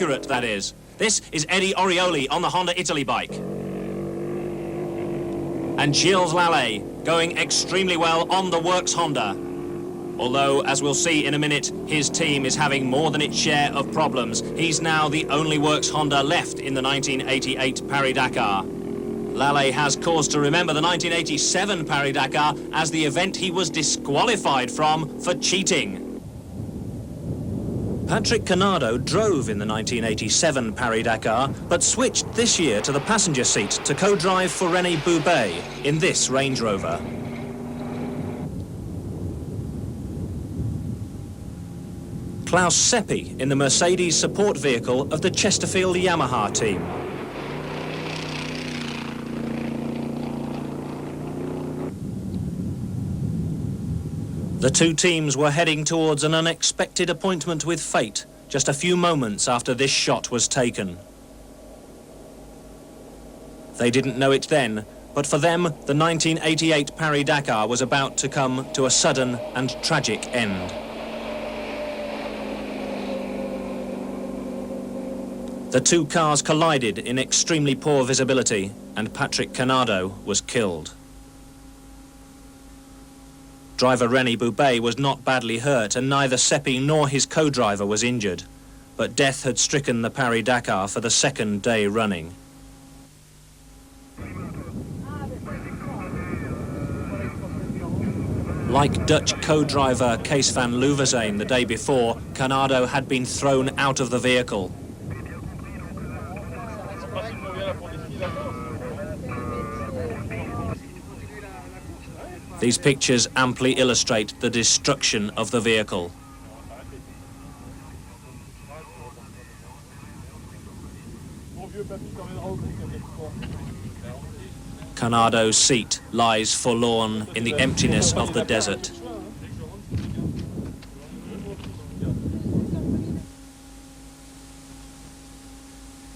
accurate, that is. This is Eddie Orioli on the Honda Italy bike. And Gilles Lallet going extremely well on the Works Honda. Although, as we'll see in a minute, his team is having more than its share of problems. He's now the only Works Honda left in the 1988 Paris-Dakar. Lallet has cause to remember the 1987 Paris-Dakar as the event he was disqualified from for cheating. Patrick Canardo drove in the 1987 Paris-Dakar, but switched this year to the passenger seat to co-drive for René Boubet in this Range Rover. Klaus Seppi in the Mercedes support vehicle of the Chesterfield Yamaha team. The two teams were heading towards an unexpected appointment with fate just a few moments after this shot was taken. They didn't know it then, but for them, the 1988 Paris-Dakar was about to come to a sudden and tragic end. The two cars collided in extremely poor visibility, and Patrick Canardo was killed. Driver René Boubet was not badly hurt, and neither Seppi nor his co-driver was injured. But death had stricken the Paris-Dakar for the second day running. Like Dutch co-driver Kees van Leuverseen the day before, Canardo had been thrown out of the vehicle. These pictures amply illustrate the destruction of the vehicle. Canardo's seat lies forlorn in the emptiness of the desert.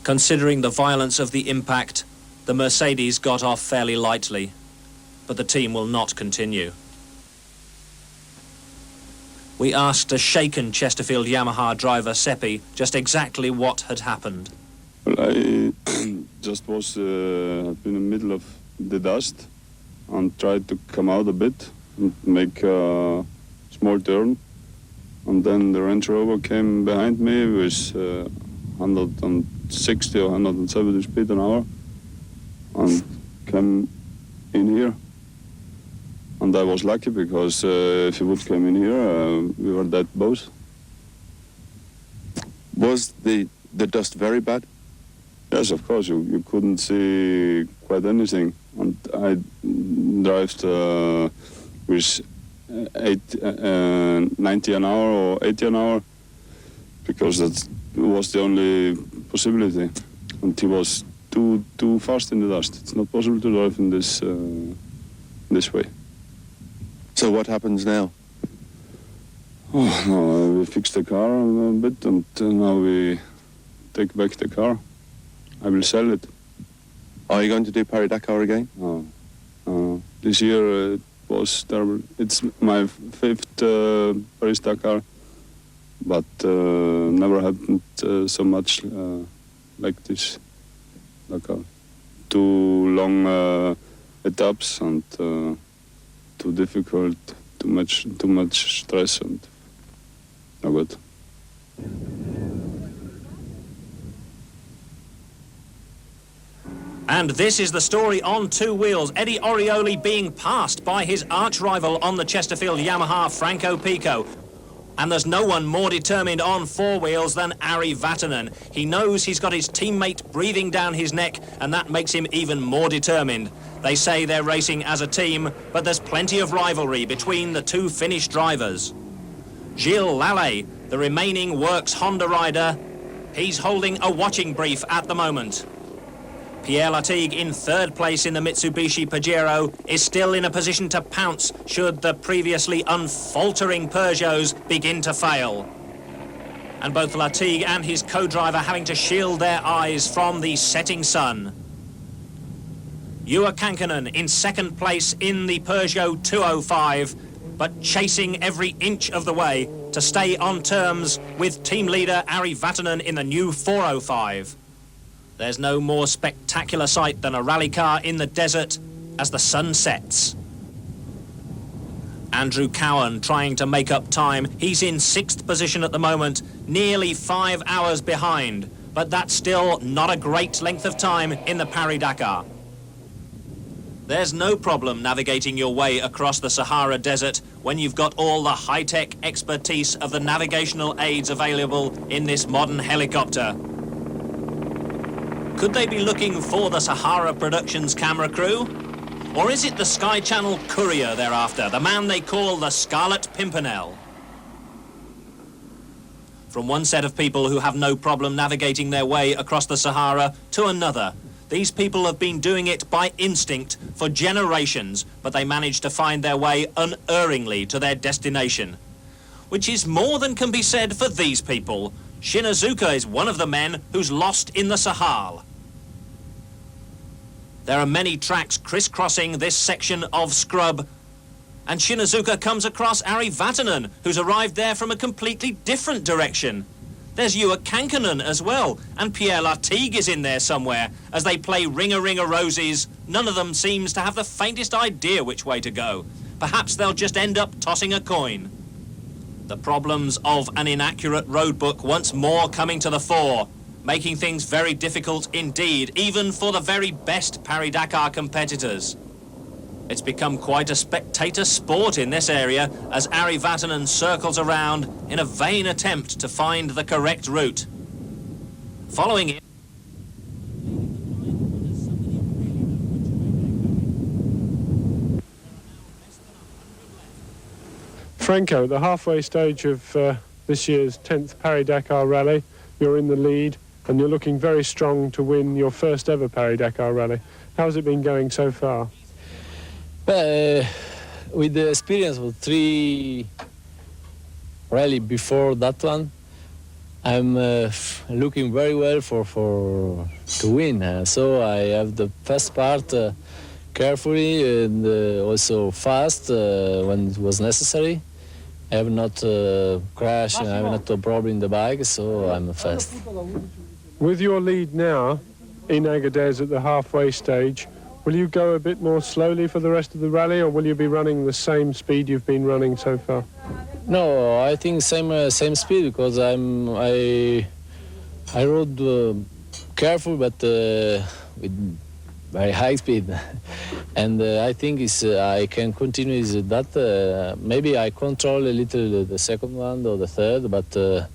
Considering the violence of the impact, the Mercedes got off fairly lightly, but the team will not continue. We asked a shaken Chesterfield Yamaha driver Seppi just exactly what had happened. Well, I just was in the middle of the dust and tried to come out a bit and make a small turn. And then the Range Rover came behind me with 160 or 170 speed an hour and came in here. And I was lucky because if he would come in here, we were dead both. Was the dust very bad? Yes, of course. You couldn't see quite anything. And I drove with 90 an hour or 80 an hour because that was the only possibility. And he was too fast in the dust. It's not possible to drive in this way. So what happens now? Oh, no, we fixed the car a bit and now we take back the car. I will sell it. Are you going to do Paris-Dakar again? No. This year it was terrible. It's my fifth Paris-Dakar, but never happened so much like this Dakar. Too long etaps and too difficult, too much stress and no good. And this is the story on two wheels. Eddie Orioli being passed by his arch-rival on the Chesterfield Yamaha, Franco Pico. And there's no one more determined on four wheels than Ari Vatanen. He knows he's got his teammate breathing down his neck, and that makes him even more determined. They say they're racing as a team, but there's plenty of rivalry between the two Finnish drivers. Gilles Lallet, the remaining Works Honda rider, he's holding a watching brief at the moment. Pierre Latigue, in third place in the Mitsubishi Pajero, is still in a position to pounce should the previously unfaltering Peugeots begin to fail. And both Latigue and his co-driver having to shield their eyes from the setting sun. Juha Kankkunen in second place in the Peugeot 205, but chasing every inch of the way to stay on terms with team leader Ari Vatanen in the new 405. There's no more spectacular sight than a rally car in the desert as the sun sets. Andrew Cowan trying to make up time. He's in 6th position at the moment, nearly 5 hours behind, but that's still not a great length of time in the Paris-Dakar. There's no problem navigating your way across the Sahara Desert when you've got all the high-tech expertise of the navigational aids available in this modern helicopter. Could they be looking for the Sahara Productions camera crew? Or is it the Sky Channel courier they're after, the man they call the Scarlet Pimpernel? From one set of people who have no problem navigating their way across the Sahara to another, these people have been doing it by instinct for generations, but they manage to find their way unerringly to their destination. Which is more than can be said for these people. Shinazuka is one of the men who's lost in the Sahara. There are many tracks crisscrossing this section of scrub, and Shinazuka comes across Ari Vatanen, who's arrived there from a completely different direction. There's Ewa Kankanen as well, and Pierre Lartigue is in there somewhere. As they play Ring-a-Ring-a-Roses, none of them seems to have the faintest idea which way to go. Perhaps they'll just end up tossing a coin. The problems of an inaccurate road book once more coming to the fore, making things very difficult indeed, even for the very best Paris-Dakar competitors. It's become quite a spectator sport in this area as Ari Vatanen circles around in a vain attempt to find the correct route. Following it, Franco, at the halfway stage of this year's 10th Paris-Dakar rally, you're in the lead and you're looking very strong to win your first ever Paris-Dakar rally. How's it been going so far? With the experience of 3 rally before that one, I'm looking very well to win. So I have the first part carefully and also fast when it was necessary. I have not crashed, I have not a problem in the bike, so I'm fast. With your lead now in Agadez at the halfway stage, will you go a bit more slowly for the rest of the rally, or will you be running the same speed you've been running so far? No, I think same speed, because I rode careful but with very high speed, and I think I can continue that. Maybe I control a little the second one or the third, but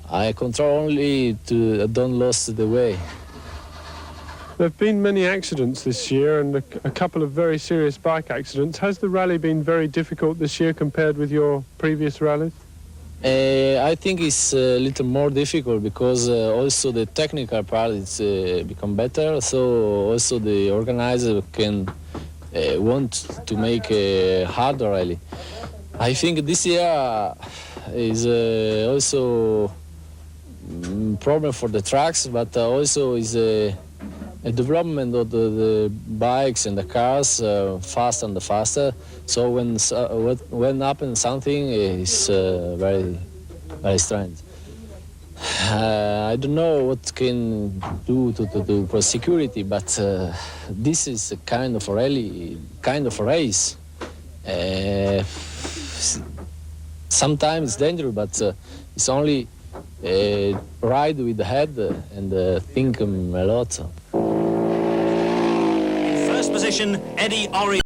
I control only to don't lose the way. There have been many accidents this year and a couple of very serious bike accidents. Has the rally been very difficult this year compared with your previous rallies? I think it's a little more difficult because also the technical part is become better, so also the organizer can want to make a harder rally. I think this year is also problem for the tracks, but also is a development of the bikes and the cars faster and faster. So when happens something, is very strange. I don't know what can do for security, but this is a kind of a race. Sometimes it's dangerous, but it's only ride with the head and think a lot. in first position, Eddie Ori.